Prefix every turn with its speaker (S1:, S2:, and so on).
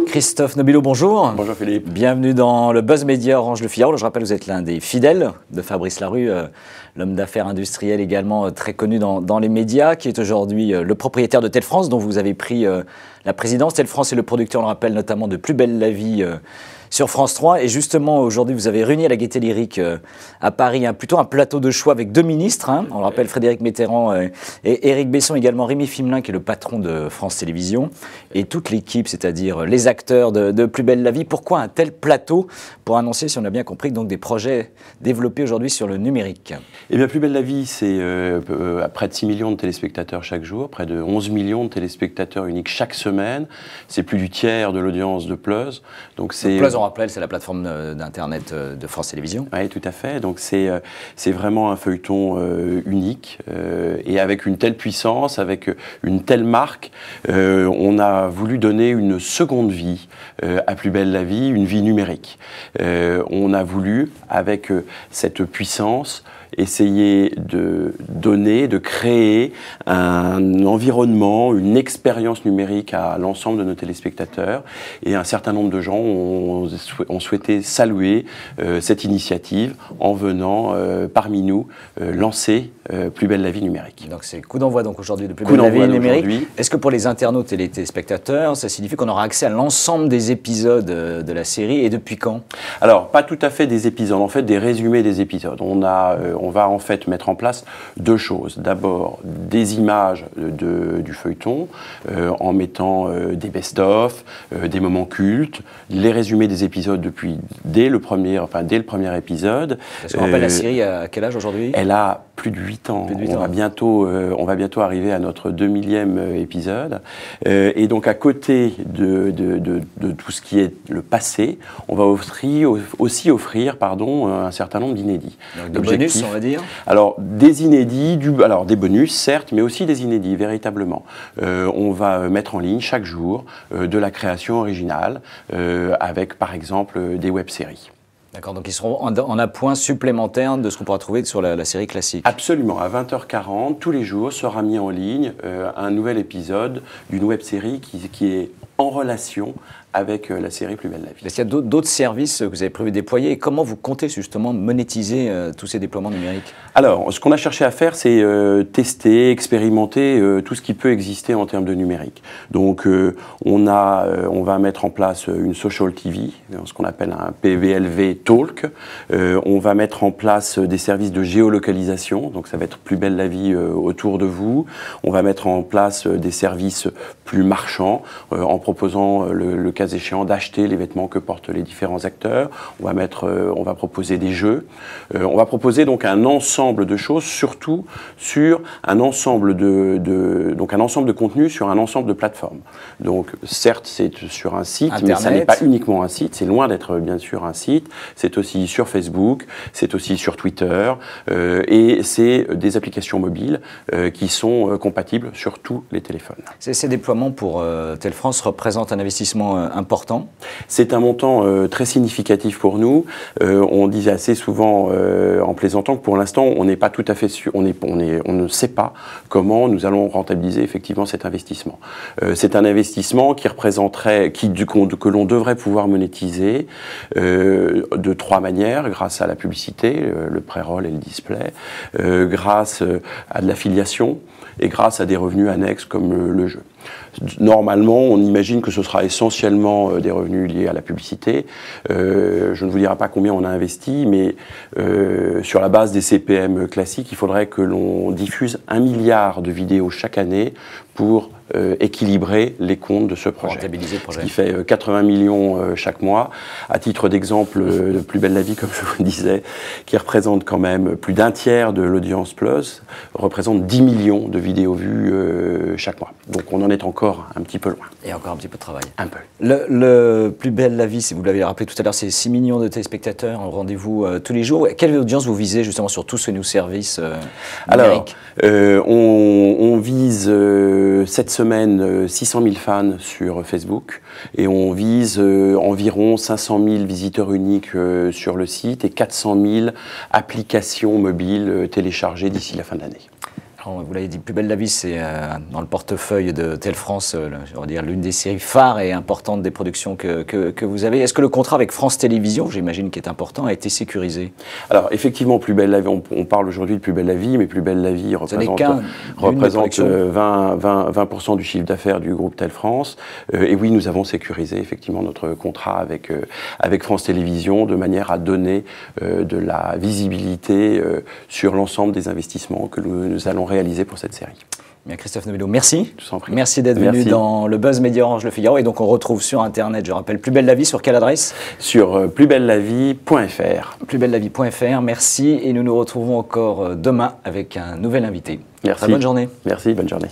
S1: Christophe Nobilo, bonjour.
S2: Bonjour Philippe.
S1: Bienvenue dans le Buzz Média Orange Le Figaro. Je rappelle, vous êtes l'un des fidèles de Fabrice Larue, l'homme d'affaires industriel également très connu dans les médias, qui est aujourd'hui le propriétaire de Telle France, dont vous avez pris la présidence. Telle France est le producteur, on le rappelle, notamment de Plus belle la vie sur France 3. Et justement, aujourd'hui, vous avez réuni à la Gaîté Lyrique à Paris plutôt un plateau de choix avec deux ministres. On le rappelle, Frédéric Mitterrand et Éric Besson, également Rémi Fimelin, qui est le patron de France Télévisions, et toute l'équipe, c'est-à-dire les acteurs de Plus belle la vie. Pourquoi un tel plateau pour annoncer, si on a bien compris, donc des projets développés aujourd'hui sur le numérique?
S2: Eh bien, Plus belle la vie, c'est près de 6 millions de téléspectateurs chaque jour, près de 11 millions de téléspectateurs uniques chaque semaine. C'est plus du tiers de l'audience de Plus. Donc
S1: Plus, on rappelle, c'est la plateforme d'Internet de France Télévisions.
S2: Oui, tout à fait. Donc c'est vraiment un feuilleton unique et avec une telle puissance, avec une telle marque, on a voulu donner une seconde vie à Plus belle la vie, une vie numérique. On a voulu, avec cette puissance, essayer de donner, de créer un environnement, une expérience numérique à l'ensemble de nos téléspectateurs. Et un certain nombre de gens ont souhaité saluer cette initiative en venant parmi nous lancer Plus belle la vie numérique.
S1: Donc c'est coup d'envoi aujourd'hui de Plus belle la vie numérique. Est-ce que pour les internautes et les téléspectateurs, ça signifie qu'on aura accès à l'ensemble des épisodes de la série, et depuis quand?
S2: Alors, pas tout à fait des épisodes, en fait des résumés des épisodes. On va en fait mettre en place deux choses. D'abord, des images du feuilleton, en mettant des best-of, des moments cultes, les résumés des épisodes dès le premier épisode.
S1: Est-ce qu'on rappelle la série à quel âge aujourd'hui?
S2: Elle a plus de 8 ans. On va bientôt arriver à notre 2000e épisode. Et donc, à côté de tout ce qui est le passé, on va aussi offrir un certain nombre d'inédits.
S1: De bonus, on va dire?
S2: Alors, des inédits, des bonus, certes, mais aussi des inédits, véritablement. On va mettre en ligne chaque jour de la création originale, avec, par exemple, des web-séries.
S1: D'accord, donc ils seront en appoint supplémentaire de ce qu'on pourra trouver sur la série classique.
S2: Absolument, à 20h40, tous les jours, sera mis en ligne un nouvel épisode d'une web-série qui est en relation avec la série Plus belle la vie.
S1: Est-ce qu'il y a d'autres services que vous avez prévu de déployer, et comment vous comptez justement monétiser tous ces déploiements numériques?
S2: Alors, ce qu'on a cherché à faire, c'est tester, expérimenter tout ce qui peut exister en termes de numérique. Donc, on va mettre en place une social TV, ce qu'on appelle un PVLV Talk. On va mettre en place des services de géolocalisation, donc ça va être Plus belle la vie autour de vous. On va mettre en place des services plus marchands, en proposant le cas échéant d'acheter les vêtements que portent les différents acteurs. On va proposer des jeux. On va proposer donc un ensemble de choses, surtout sur un ensemble de contenus sur un ensemble de plateformes. Donc certes, c'est sur un site, Internet, mais ça n'est pas uniquement un site. C'est loin d'être bien sûr un site. C'est aussi sur Facebook, c'est aussi sur Twitter, et c'est des applications mobiles qui sont compatibles sur tous les téléphones.
S1: Ces déploiements pour Telle France représentent un investissement important? C'est
S2: un montant très significatif pour nous. On disait assez souvent en plaisantant que pour l'instant, on n'est pas tout à fait sûr, on ne sait pas comment nous allons rentabiliser effectivement cet investissement. C'est un investissement qui représenterait, que l'on devrait pouvoir monétiser de trois manières: grâce à la publicité, le pré-roll et le display, grâce à de l'affiliation et grâce à des revenus annexes comme le jeu. Normalement, on imagine que ce sera essentiellement des revenus liés à la publicité. Je ne vous dirai pas combien on a investi, mais sur la base des CPM classiques, il faudrait que l'on diffuse 1 milliard de vidéos chaque année pour équilibrer les comptes de ce projet.
S1: Rentabiliser le projet.
S2: Ce qui fait 80 millions chaque mois. À titre d'exemple, de Plus belle la vie, comme je vous le disais, qui représente quand même plus d'un tiers de l'audience Plus, représente 10 millions de vidéos vues chaque mois. Donc on en est encore un petit peu loin.
S1: Et encore un petit peu de travail.
S2: Un peu.
S1: Le Plus belle la vie, si vous l'avez rappelé tout à l'heure, c'est 6 millions de téléspectateurs, rendez-vous tous les jours. Quelle audience vous visez justement sur tous ces nouveaux services numériques?
S2: Alors, on vise cette semaine 600 000 fans sur Facebook, et on vise environ 500 000 visiteurs uniques sur le site et 400 000 applications mobiles téléchargées d'ici la fin de l'année.
S1: Alors, vous l'avez dit, Plus belle la vie, c'est dans le portefeuille de Tel France, l'une des séries phares et importantes des productions que vous avez. Est-ce que le contrat avec France Télévisions, j'imagine qui est important, a été sécurisé?
S2: Alors effectivement, Plus belle la vie, on parle aujourd'hui de Plus belle la vie, mais Plus belle la vie représente 20% du chiffre d'affaires du groupe Tel France. Et oui, nous avons sécurisé effectivement notre contrat avec France Télévisions de manière à donner de la visibilité sur l'ensemble des investissements que nous allons réaliser pour cette série.
S1: Bien, Christophe Novello, merci.
S2: Je vous en prie.
S1: Merci d'être venu dans le Buzz Média Orange Le Figaro. Et donc on retrouve sur Internet, je rappelle, Plus belle la vie, sur quelle adresse?
S2: Sur plusbellelavie.fr.
S1: Plusbellelavie.fr, merci. Et nous nous retrouvons encore demain avec un nouvel invité.
S2: Merci.
S1: Très bonne journée.
S2: Merci, bonne journée.